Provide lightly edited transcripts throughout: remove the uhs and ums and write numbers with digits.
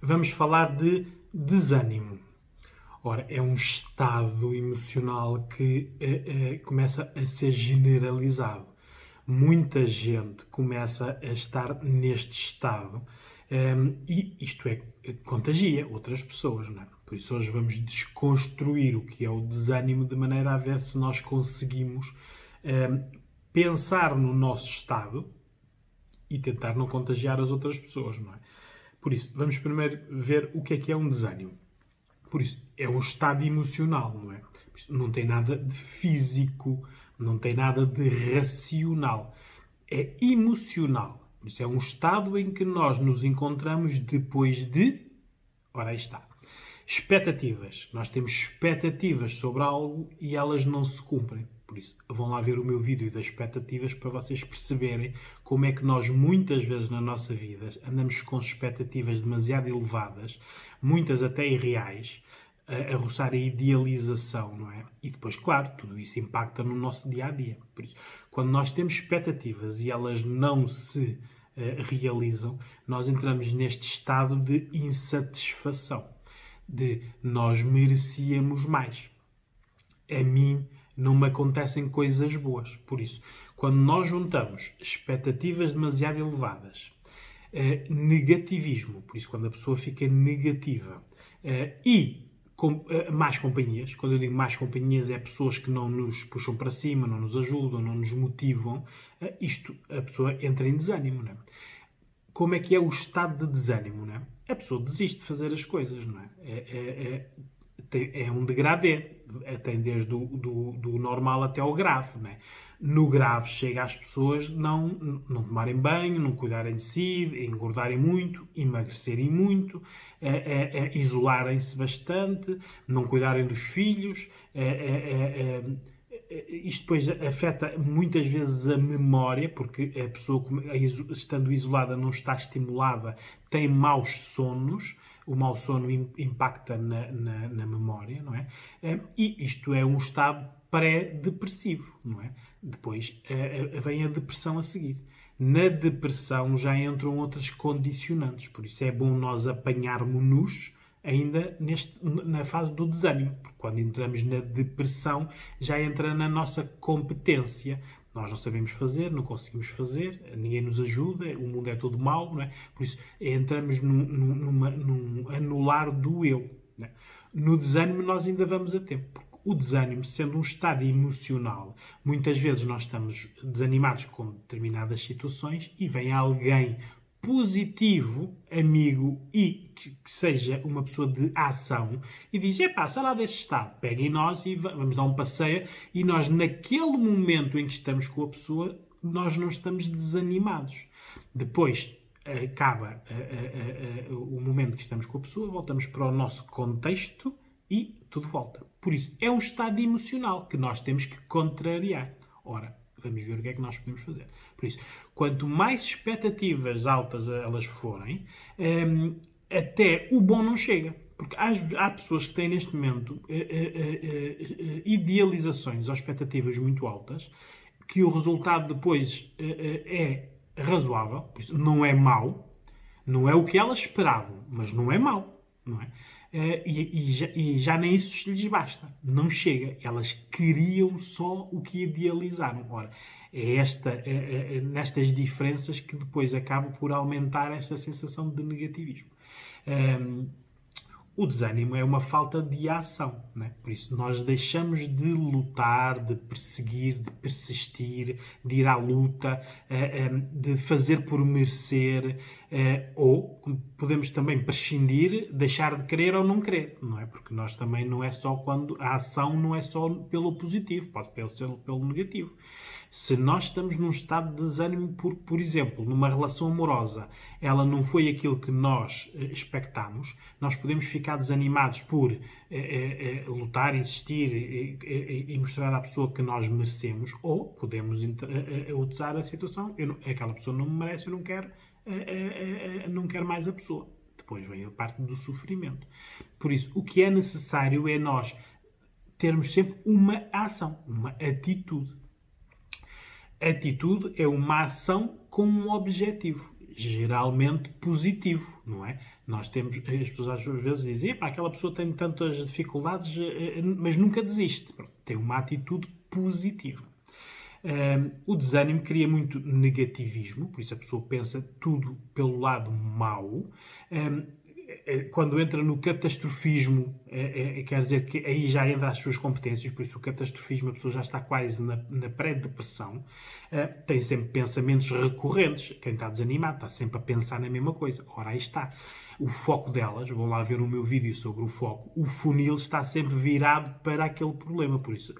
vamos falar de desânimo. Ora, é um estado emocional que começa a ser generalizado. Muita gente começa a estar neste estado e isto contagia outras pessoas, não é? Por isso hoje vamos desconstruir o que é o desânimo de maneira a ver se nós conseguimos pensar no nosso estado e tentar não contagiar as outras pessoas, não é? Por isso, vamos primeiro ver o que é um desânimo. Por isso, é um estado emocional, não é? Não tem nada de físico, não tem nada de racional. É emocional. Por isso, é um estado em que nós nos encontramos depois de... Ora, aí está. Expectativas. Nós temos expectativas sobre algo e elas não se cumprem. Por isso, vão lá ver o meu vídeo das expectativas para vocês perceberem como é que nós, muitas vezes na nossa vida, andamos com expectativas demasiado elevadas, muitas até irreais, a roçar a idealização, não é? E depois, claro, tudo isso impacta no nosso dia-a-dia. Por isso, quando nós temos expectativas e elas não se realizam, nós entramos neste estado de insatisfação, de nós merecíamos mais. A mim não me acontecem coisas boas. Por isso, quando nós juntamos expectativas demasiado elevadas, negativismo, por isso quando a pessoa fica negativa, e más companhias, quando eu digo más companhias é pessoas que não nos puxam para cima, não nos ajudam, não nos motivam, a pessoa entra em desânimo, não é? Como é que é o estado de desânimo, não é? A pessoa desiste de fazer as coisas, não é? É um degradê, tem desde do normal até ao grave, não é? No grave chega às pessoas não tomarem banho, não cuidarem de si, engordarem muito, emagrecerem muito, isolarem-se bastante, não cuidarem dos filhos. Isto depois afeta muitas vezes a memória, porque a pessoa, estando isolada, não está estimulada, tem maus sonos. O mau sono impacta na memória, não é? E isto é um estado pré-depressivo, não é? Depois vem a depressão a seguir. Na depressão já entram outras condicionantes, por isso é bom nós apanharmos-nos ainda na fase do desânimo, porque quando entramos na depressão já entra na nossa competência. Nós não sabemos fazer, não conseguimos fazer, ninguém nos ajuda, o mundo é todo mau, não é? Por isso, entramos num anular do eu. Não é? No desânimo nós ainda vamos a tempo, porque o desânimo, sendo um estado emocional, muitas vezes nós estamos desanimados com determinadas situações e vem alguém positivo, amigo e que seja uma pessoa de ação e diz, sai lá deste estado, peguem nós e vamos dar um passeio e nós naquele momento em que estamos com a pessoa, nós não estamos desanimados. Depois acaba o momento que estamos com a pessoa, voltamos para o nosso contexto e tudo volta. Por isso, é um estado emocional que nós temos que contrariar. Ora, vamos ver o que é que nós podemos fazer. Por isso, quanto mais expectativas altas elas forem, até o bom não chega. Porque há pessoas que têm neste momento idealizações ou expectativas muito altas, que o resultado depois é razoável, por isso não é mau, não é o que elas esperavam, mas não é mau, não é? E já nem isso lhes basta. Não chega. Elas queriam só o que idealizaram. Ora, é nestas diferenças que depois acabam por aumentar esta sensação de negativismo. O desânimo é uma falta de ação, né? Por isso nós deixamos de lutar, de perseguir, de persistir, de ir à luta, de fazer por merecer, ou podemos também prescindir, deixar de querer ou não querer, não é? Porque nós também não é só quando a ação não é só pelo positivo, pode ser pelo negativo. Se nós estamos num estado de desânimo, por exemplo, numa relação amorosa, ela não foi aquilo que nós expectámos, nós podemos ficar desanimados por lutar, insistir e mostrar à pessoa que nós merecemos, ou podemos utilizar a situação, aquela pessoa não me merece, eu não quero mais a pessoa. Depois vem a parte do sofrimento. Por isso, o que é necessário é nós termos sempre uma ação, uma atitude. Atitude é uma ação com um objetivo, geralmente positivo, não é? As pessoas às vezes dizem, epá, aquela pessoa tem tantas dificuldades, mas nunca desiste. Pronto, tem uma atitude positiva. O desânimo cria muito negativismo, por isso a pessoa pensa tudo pelo lado mau. Quando entra no catastrofismo, quer dizer que aí já entra as suas competências, por isso o catastrofismo a pessoa já está quase na pré-depressão. Tem sempre pensamentos recorrentes. Quem está desanimado está sempre a pensar na mesma coisa. Ora, aí está. O foco delas, vão lá ver o meu vídeo sobre o foco, o funil está sempre virado para aquele problema. Por isso,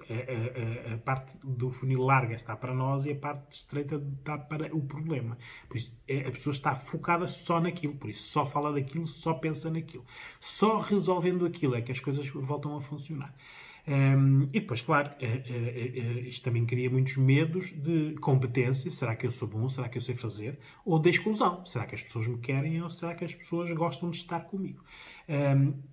a parte do funil larga está para nós e a parte estreita está para o problema. Por isso, a pessoa está focada só naquilo. Por isso, só fala daquilo, só pensa naquilo. Só resolvendo aquilo é que as coisas voltam a funcionar. E depois, claro, isto também cria muitos medos de competência. Será que eu sou bom? Será que eu sei fazer? Ou de exclusão. Será que as pessoas me querem ou será que as pessoas gostam de estar comigo?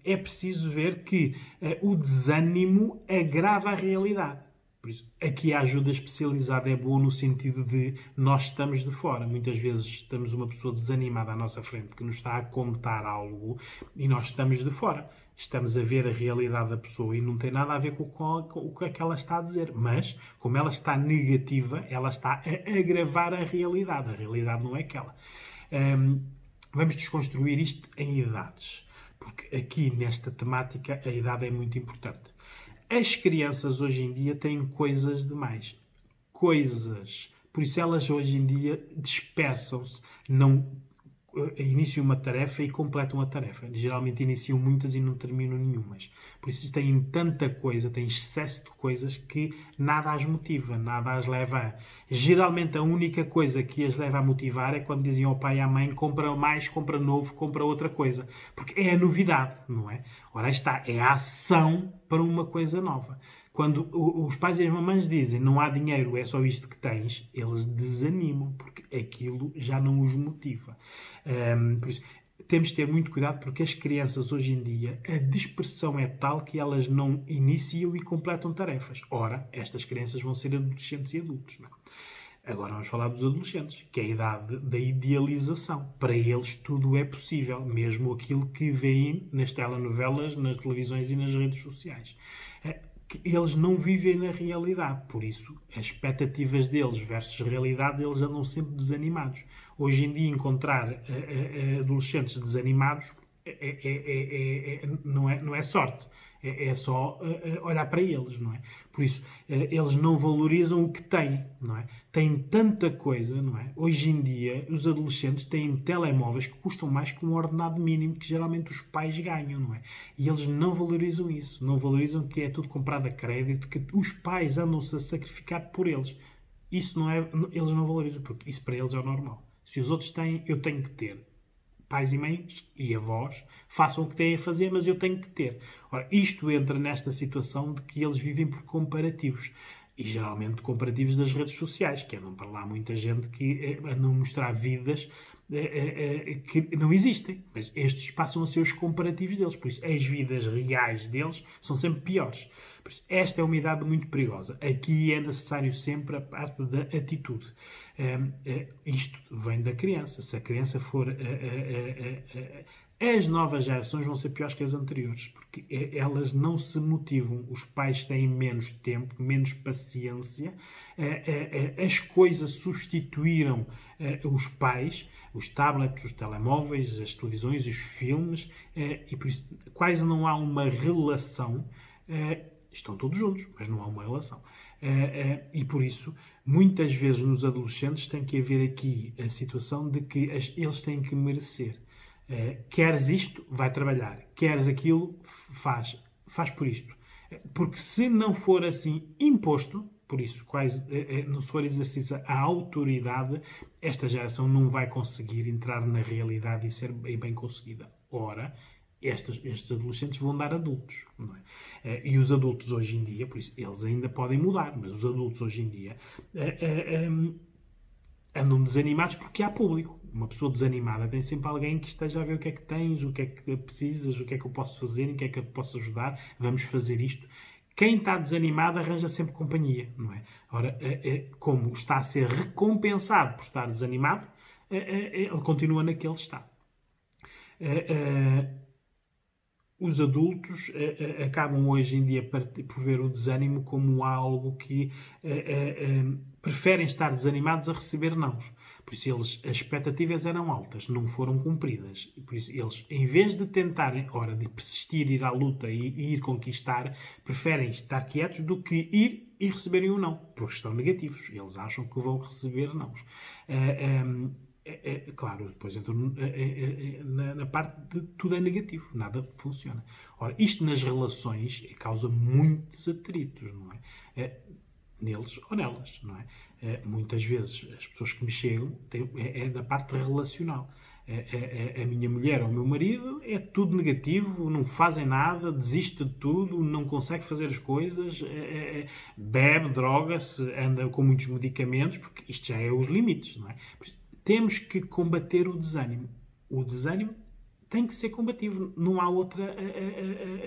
É preciso ver que o desânimo agrava a realidade. Por isso, aqui a ajuda especializada é boa no sentido de nós estamos de fora. Muitas vezes temos uma pessoa desanimada à nossa frente que nos está a contar algo e nós estamos de fora. Estamos a ver a realidade da pessoa e não tem nada a ver com o que ela está a dizer. Mas, como ela está negativa, ela está a agravar a realidade. A realidade não é aquela. Vamos desconstruir isto em idades. Porque aqui, nesta temática, a idade é muito importante. As crianças, hoje em dia, têm coisas demais. Coisas. Por isso, elas, hoje em dia, dispersam-se. Não iniciam uma tarefa e completam a tarefa. Geralmente iniciam muitas e não terminam nenhumas. Por isso têm tanta coisa, têm excesso de coisas que nada as motiva, nada as leva a... Geralmente a única coisa que as leva a motivar é quando dizem ao pai e à mãe compra mais, compra novo, compra outra coisa. Porque é a novidade, não é? Ora, aí está, é a ação para uma coisa nova. Quando os pais e as mamães dizem não há dinheiro, é só isto que tens, eles desanimam, porque aquilo já não os motiva. Por isso, temos de ter muito cuidado, porque as crianças hoje em dia, a dispersão é tal que elas não iniciam e completam tarefas. Ora, estas crianças vão ser adolescentes e adultos. Não é? Agora vamos falar dos adolescentes, que é a idade da idealização. Para eles tudo é possível, mesmo aquilo que veem nas telenovelas, nas televisões e nas redes sociais. Eles não vivem na realidade, por isso as expectativas deles versus realidade, eles andam sempre desanimados. Hoje em dia encontrar adolescentes desanimados não é sorte, é só olhar para eles, não é? Por isso, eles não valorizam o que têm, não é? Têm tanta coisa, não é? Hoje em dia, os adolescentes têm telemóveis que custam mais que um ordenado mínimo que geralmente os pais ganham, não é? E eles não valorizam isso, não valorizam que é tudo comprado a crédito, que os pais andam-se a sacrificar por eles. Isso não é, eles não valorizam, porque isso para eles é o normal. Se os outros têm, eu tenho que ter. Pais e mães e avós façam o que têm a fazer, mas eu tenho que ter. Ora, isto entra nesta situação de que eles vivem por comparativos. E geralmente comparativos das redes sociais, que andam para lá muita gente que andam a mostrar vidas que não existem. Mas estes passam a ser os comparativos deles. Por isso, as vidas reais deles são sempre piores. Por isso, esta é uma idade muito perigosa. Aqui é necessário sempre a parte da atitude. Isto vem da criança. Se a criança for... as novas gerações vão ser piores que as anteriores, porque elas não se motivam, os pais têm menos tempo, menos paciência, as coisas substituíram os pais, os tablets, os telemóveis, as televisões, os filmes, e por isso quase não há uma relação, estão todos juntos, mas não há uma relação. E por isso, muitas vezes nos adolescentes tem que haver aqui a situação de que eles têm que merecer. Queres isto, vai trabalhar. Queres aquilo, faz por isto. Porque se não for assim imposto, por isso, não se for exercício à autoridade, esta geração não vai conseguir entrar na realidade e ser bem conseguida. Ora, estes adolescentes vão dar adultos, não é? E os adultos hoje em dia, por isso, eles ainda podem mudar, mas os adultos hoje em dia andam desanimados porque há público. Uma pessoa desanimada tem sempre alguém que esteja a ver o que é que tens, o que é que precisas, o que é que eu posso fazer, em que é que eu te posso ajudar, vamos fazer isto. Quem está desanimado arranja sempre companhia, não é? Ora, como está a ser recompensado por estar desanimado, ele continua naquele estado. Os adultos acabam hoje em dia por ver o desânimo como algo que preferem estar desanimados a receber nãos. Por isso, as expectativas eram altas, não foram cumpridas. Por isso, eles, em vez de tentarem, de persistir, ir à luta e ir conquistar, preferem estar quietos do que ir e receberem um não, porque estão negativos. Eles acham que vão receber nãos. Claro, depois entro na parte de tudo é negativo, nada funciona. Ora, isto nas relações causa muitos atritos, não é? Neles ou nelas, não é? Muitas vezes as pessoas que me chegam é na parte relacional. A minha mulher ou o meu marido é tudo negativo, não fazem nada, desiste de tudo, não consegue fazer as coisas, bebe, droga-se, anda com muitos medicamentos, porque isto já é os limites, não é? Temos que combater o desânimo. O desânimo tem que ser combativo, não há outra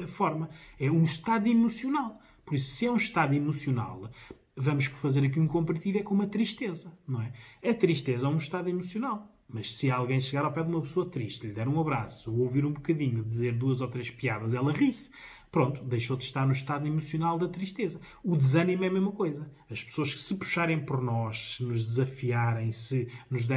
forma. É um estado emocional. Por isso, se é um estado emocional, vamos fazer aqui um comparativo, é com uma tristeza, não é? A tristeza é um estado emocional. Mas se alguém chegar ao pé de uma pessoa triste, lhe der um abraço, ou ouvir um bocadinho, dizer 2 ou 3 piadas, ela ri-se. Pronto, deixou de estar no estado emocional da tristeza. O desânimo é a mesma coisa. As pessoas que se puxarem por nós, se nos desafiarem, se nos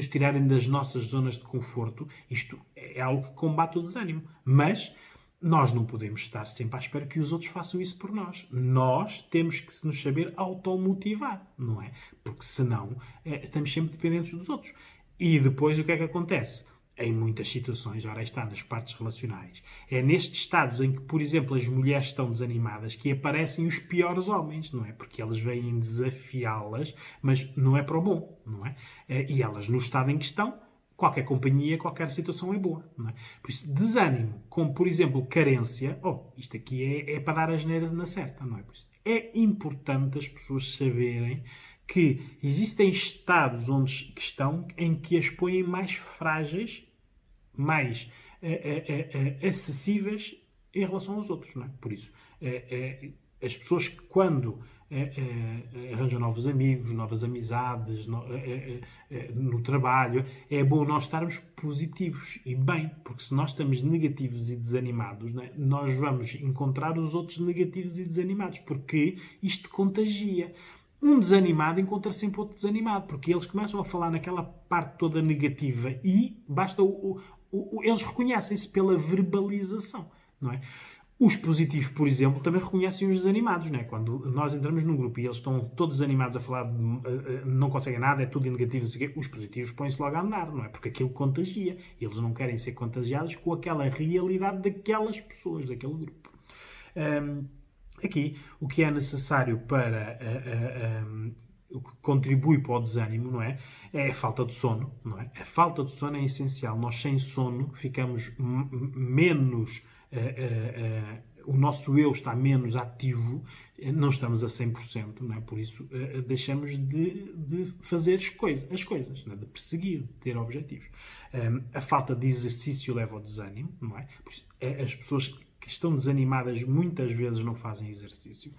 tirarem das nossas zonas de conforto, isto é algo que combate o desânimo. Mas nós não podemos estar sempre à espera que os outros façam isso por nós. Nós temos que nos saber automotivar, não é? Porque senão estamos sempre dependentes dos outros. E depois o que é que acontece? Em muitas situações, ora está nas partes relacionais, é nestes estados em que, por exemplo, as mulheres estão desanimadas que aparecem os piores homens, não é? Porque eles vêm desafiá-las, mas não é para o bom, não é? E elas, no estado em que estão, qualquer companhia, qualquer situação é boa, não é? Por isso, desânimo, como, por exemplo, carência, isto aqui é para dar as neiras na certa, não é? Por isso, é importante as pessoas saberem que existem estados que estão em que as põem mais frágeis, mais acessíveis em relação aos outros, não é? Por isso, as pessoas que quando arranjam novos amigos, novas amizades, no trabalho, é bom nós estarmos positivos e bem, porque se nós estamos negativos e desanimados, não é? Nós vamos encontrar os outros negativos e desanimados, porque isto contagia. Um desanimado encontra sempre outro desanimado, porque eles começam a falar naquela parte toda negativa e basta eles reconhecem-se pela verbalização, não é? Os positivos, por exemplo, também reconhecem os desanimados, não é? Quando nós entramos num grupo e eles estão todos desanimados a falar não conseguem nada, é tudo negativo, não sei o quê, os positivos põem-se logo a andar, não é? Porque aquilo contagia. Eles não querem ser contagiados com aquela realidade daquelas pessoas, daquele grupo. Aqui, o que é necessário para o que contribui para o desânimo, não é? É a falta de sono, não é? A falta de sono é essencial. Nós, sem sono, ficamos menos... o nosso eu está menos ativo, não estamos a 100%, não é? Por isso, deixamos de fazer as coisas, não é? De perseguir, de ter objetivos. A falta de exercício leva ao desânimo, não é? Por isso, as pessoas que estão desanimadas muitas vezes não fazem exercício.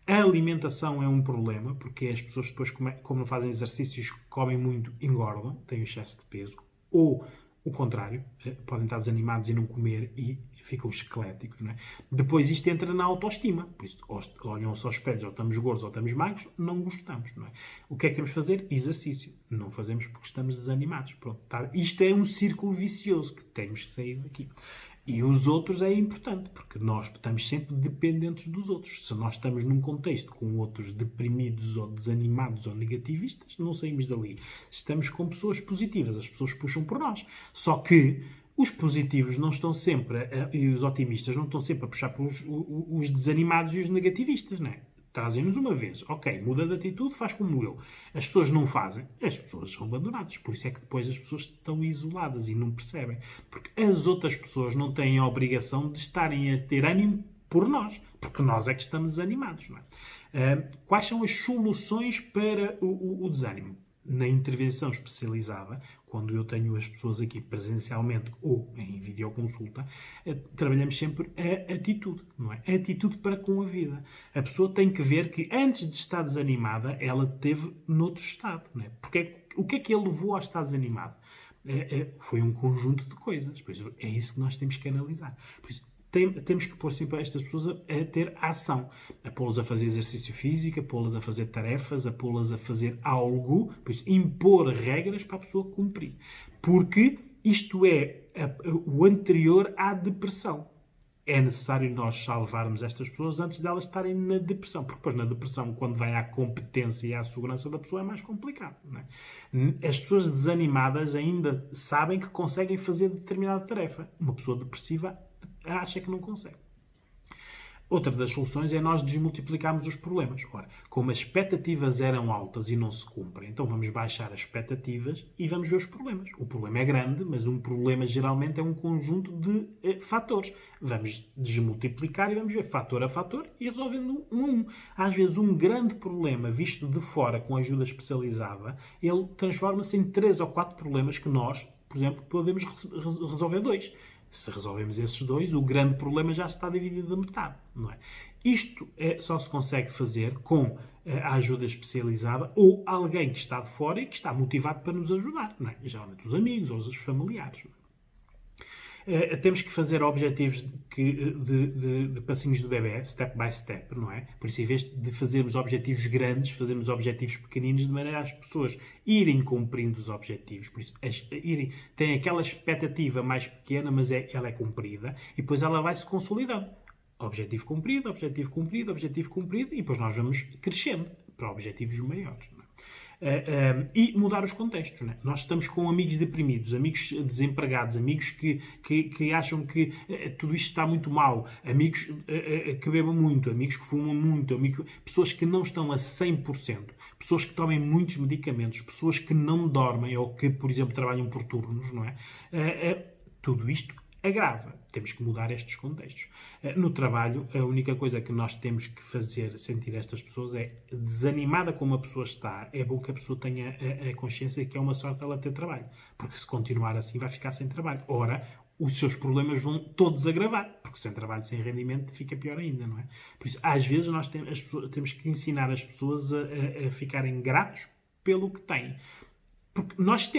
A alimentação é um problema, porque as pessoas depois, como não fazem exercícios, comem muito, engordam, têm excesso de peso, ou o contrário, podem estar desanimados e não comer e ficam esqueléticos, não é? Depois isto entra na autoestima, por isso olham-se aos espelhos, ou estamos gordos ou estamos magros, não gostamos, não é? O que é que temos de fazer? Exercício. Não fazemos porque estamos desanimados. Pronto, tá? Isto é um círculo vicioso que temos que sair daqui. E os outros é importante, porque nós estamos sempre dependentes dos outros. Se nós estamos num contexto com outros deprimidos ou desanimados ou negativistas, não saímos dali. Se estamos com pessoas positivas, as pessoas puxam por nós. Só que os positivos não estão sempre, e os otimistas não estão sempre a puxar por os desanimados e os negativistas, não é? Trazem-nos uma vez, ok, muda de atitude, faz como eu. As pessoas não fazem, as pessoas são abandonadas. Por isso é que depois as pessoas estão isoladas e não percebem. Porque as outras pessoas não têm a obrigação de estarem a ter ânimo por nós, porque nós é que estamos desanimados, não é? Quais são as soluções para o desânimo? Na intervenção especializada, quando eu tenho as pessoas aqui presencialmente ou em videoconsulta, trabalhamos sempre a atitude, não é? A atitude para com a vida. A pessoa tem que ver que antes de estar desanimada, ela teve noutro estado, não é? Porque o que é que a levou a estar desanimado? Foi um conjunto de coisas. Por isso, é isso que nós temos que analisar. Por isso, temos que pôr sempre estas pessoas a ter ação, a pô-las a fazer exercício físico, a pô-las a fazer tarefas, a pô-las a fazer algo, por isso, impor regras para a pessoa cumprir. Porque isto é o anterior à depressão. É necessário nós salvarmos estas pessoas antes delas estarem na depressão. Porque depois na depressão, quando vai à competência e à segurança da pessoa, é mais complicado. Não é? As pessoas desanimadas ainda sabem que conseguem fazer determinada tarefa. Uma pessoa depressiva acha que não consegue. Outra das soluções é nós desmultiplicarmos os problemas. Ora, como as expectativas eram altas e não se cumprem, então vamos baixar as expectativas e vamos ver os problemas. O problema é grande, mas um problema geralmente é um conjunto de fatores. Vamos desmultiplicar e vamos ver fator a fator e resolvendo um a um. Às vezes um grande problema visto de fora com ajuda especializada, ele transforma-se em 3 ou 4 problemas que nós, por exemplo, podemos resolver 2. Se resolvemos esses 2, o grande problema já está dividido a metade, não é? Isto só se consegue fazer com a ajuda especializada ou alguém que está de fora e que está motivado para nos ajudar, não é? Geralmente os amigos ou os familiares. Temos que fazer objetivos de passinhos de bebê, step by step, não é? Por isso, em vez de fazermos objetivos grandes, fazemos objetivos pequeninos, de maneira às pessoas irem cumprindo os objetivos. Por isso, têm aquela expectativa mais pequena, mas ela é cumprida, e depois ela vai se consolidando. Objetivo cumprido, objetivo cumprido, objetivo cumprido, e depois nós vamos crescendo para objetivos maiores, não é? E mudar os contextos. Não é? Nós estamos com amigos deprimidos, amigos desempregados, amigos que acham que tudo isto está muito mal, amigos que bebam muito, amigos que fumam muito, pessoas que não estão a 100%, pessoas que tomem muitos medicamentos, pessoas que não dormem ou que, por exemplo, trabalham por turnos. Não é? Tudo isto agrava. Temos que mudar estes contextos. No trabalho, a única coisa que nós temos que fazer sentir estas pessoas é, desanimada como a pessoa está, é bom que a pessoa tenha a consciência que é uma sorte ela ter trabalho. Porque se continuar assim, vai ficar sem trabalho. Ora, os seus problemas vão todos agravar. Porque sem trabalho, sem rendimento, fica pior ainda, não é? Por isso, às vezes, nós temos que ensinar as pessoas a ficarem gratos pelo que têm. Porque nós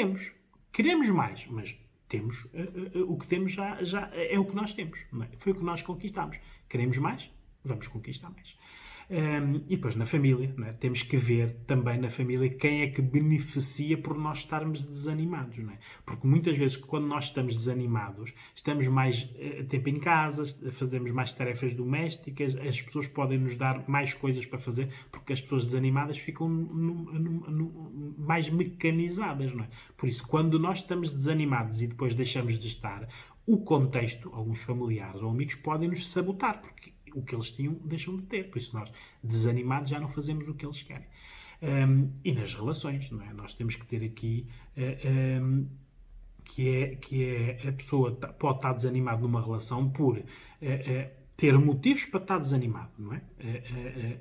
queremos mais, mas temos, o que temos já é o que nós temos. Não é? Foi o que nós conquistamos. Queremos mais? Vamos conquistar mais. E depois na família, não é? Temos que ver também na família quem é que beneficia por nós estarmos desanimados. Não é? Porque muitas vezes quando nós estamos desanimados, estamos mais tempo em casa, fazemos mais tarefas domésticas, as pessoas podem nos dar mais coisas para fazer, porque as pessoas desanimadas ficam mais mecanizadas. Não é? Por isso, quando nós estamos desanimados e depois deixamos de estar, o contexto, alguns familiares ou amigos podem nos sabotar, porque o que eles tinham, deixam de ter. Por isso nós, desanimados, já não fazemos o que eles querem. E nas relações, não é? Nós temos que ter aqui que é a pessoa pode estar desanimada numa relação por ter motivos para estar desanimado, não é?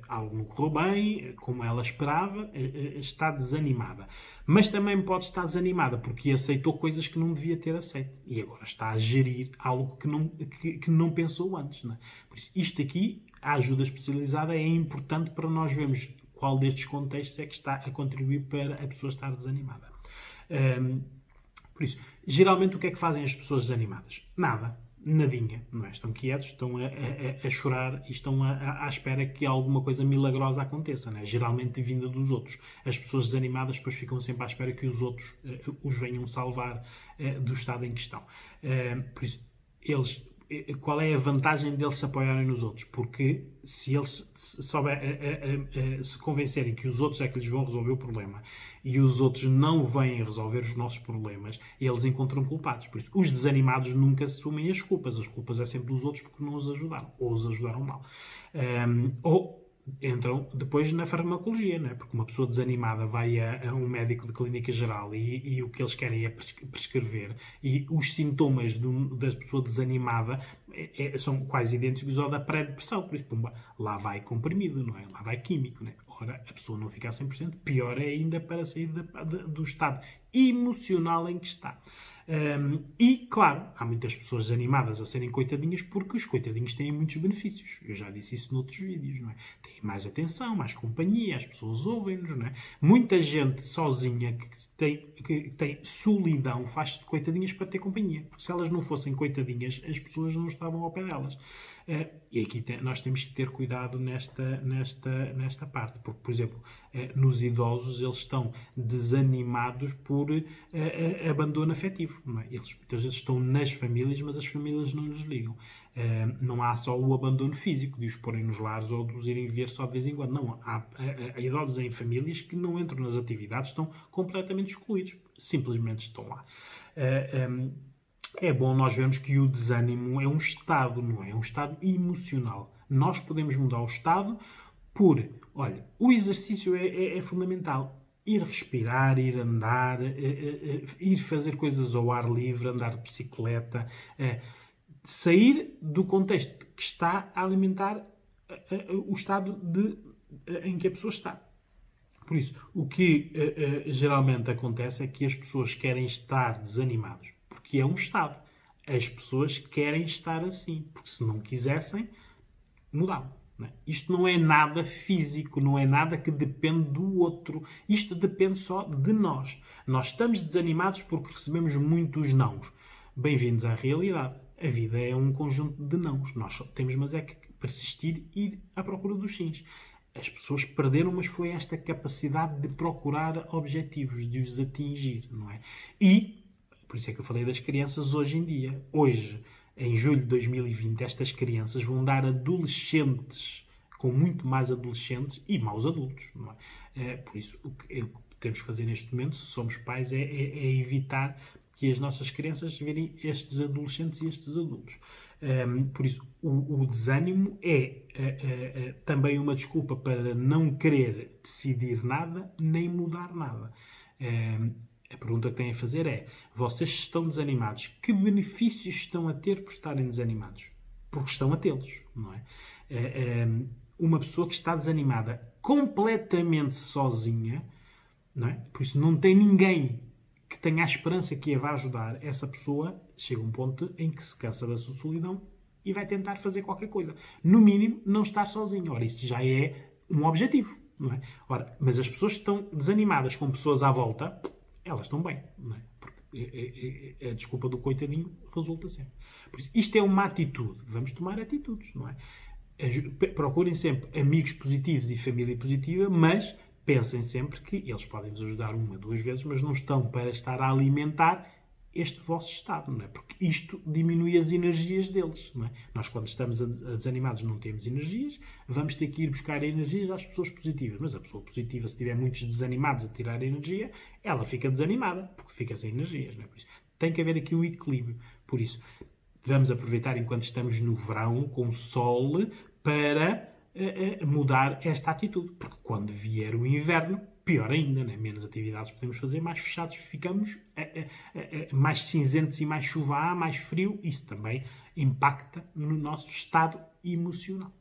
Algo não correu bem, como ela esperava, está desanimada. Mas também pode estar desanimada porque aceitou coisas que não devia ter aceito. E agora está a gerir algo que não pensou antes, não é? Por isso, isto aqui, a ajuda especializada é importante para nós vermos qual destes contextos é que está a contribuir para a pessoa estar desanimada. Por isso, geralmente o que é que fazem as pessoas desanimadas? Nada. Nadinha, não é? Estão quietos, estão a chorar e estão à espera que alguma coisa milagrosa aconteça, não é? Geralmente vinda dos outros. As pessoas desanimadas depois ficam sempre à espera que os outros os venham salvar do estado em que estão. Por isso, qual é a vantagem deles se apoiarem nos outros? Porque se eles se convencerem que os outros é que lhes vão resolver o problema e os outros não vêm resolver os nossos problemas, eles encontram culpados. Por isso, os desanimados nunca assumem as culpas é sempre dos outros porque não os ajudaram, ou os ajudaram mal. Ou entram depois na farmacologia, não é? Porque uma pessoa desanimada vai a um médico de clínica geral e o que eles querem é prescrever, e os sintomas da pessoa desanimada são quase idênticos ao da pré-depressão, por isso, pumba, lá vai comprimido, não é? Lá vai químico, não é? Ora, a pessoa não fica a 100%, pior é ainda para sair do estado emocional em que está. E, claro, há muitas pessoas animadas a serem coitadinhas porque os coitadinhos têm muitos benefícios. Eu já disse isso noutros vídeos, não é? Têm mais atenção, mais companhia, as pessoas ouvem-nos, não é? Muita gente sozinha que tem solidão faz-se de coitadinhas para ter companhia. Porque se elas não fossem coitadinhas, as pessoas não estavam ao pé delas. E aqui nós temos que ter cuidado nesta parte, porque, por exemplo, nos idosos eles estão desanimados por abandono afetivo. Não é? Eles muitas vezes estão nas famílias, mas as famílias não lhes ligam. Não há só o abandono físico, de os porem nos lares ou de os irem ver só de vez em quando. Não, há idosos em famílias que não entram nas atividades, estão completamente excluídos. Simplesmente estão lá. É bom nós vermos que o desânimo é um estado, não é? É um estado emocional. Nós podemos mudar o estado por... Olha, o exercício é fundamental. Ir respirar, ir andar, ir fazer coisas ao ar livre, andar de bicicleta, sair do contexto que está a alimentar o estado em que a pessoa está. Por isso, o que geralmente acontece é que as pessoas querem estar desanimados. Porque é um estado. As pessoas querem estar assim. Porque se não quisessem, mudavam. Não é? Isto não é nada físico, não é nada que depende do outro. Isto depende só de nós. Nós estamos desanimados porque recebemos muitos nãos. Bem-vindos à realidade. A vida é um conjunto de nãos. Nós só temos, mas é que persistir e ir à procura dos sims. As pessoas perderam, mas foi esta capacidade de procurar objetivos, de os atingir, não é? E por isso é que eu falei das crianças hoje em dia. Hoje, em julho de 2020, estas crianças vão dar adolescentes, com muito mais adolescentes e maus adultos. Não é? Por isso, o que temos que fazer neste momento, se somos pais, é evitar que as nossas crianças verem estes adolescentes e estes adultos. Por isso, o desânimo é também uma desculpa para não querer decidir nada, nem mudar nada. A pergunta que têm a fazer é: vocês estão desanimados? Que benefícios estão a ter por estarem desanimados? Porque estão a tê-los, não é? Uma pessoa que está desanimada completamente sozinha, não é? Por isso não tem ninguém que tenha a esperança que a vá ajudar. Essa pessoa chega a um ponto em que se cansa da sua solidão e vai tentar fazer qualquer coisa. No mínimo, não estar sozinho. Ora, isso já é um objetivo, não é? Ora, mas as pessoas que estão desanimadas com pessoas à volta, elas estão bem, não é? Porque a desculpa do coitadinho resulta sempre. Por isso, isto é uma atitude. Vamos tomar atitudes, não é? Procurem sempre amigos positivos e família positiva, mas pensem sempre que eles podem vos ajudar uma, duas vezes, mas não estão para estar a alimentar este vosso estado, não é? Porque isto diminui as energias deles, não é? Nós, quando estamos desanimados, não temos energias, vamos ter que ir buscar energias às pessoas positivas. Mas a pessoa positiva, se tiver muitos desanimados a tirar energia, ela fica desanimada, porque fica sem energias, não é? Por isso, tem que haver aqui um equilíbrio. Por isso, vamos aproveitar enquanto estamos no verão, com sol, para mudar esta atitude. Porque quando vier o inverno, pior ainda, né? Menos atividades podemos fazer, mais fechados ficamos, mais cinzentos e mais chuva há, mais frio. Isso também impacta no nosso estado emocional.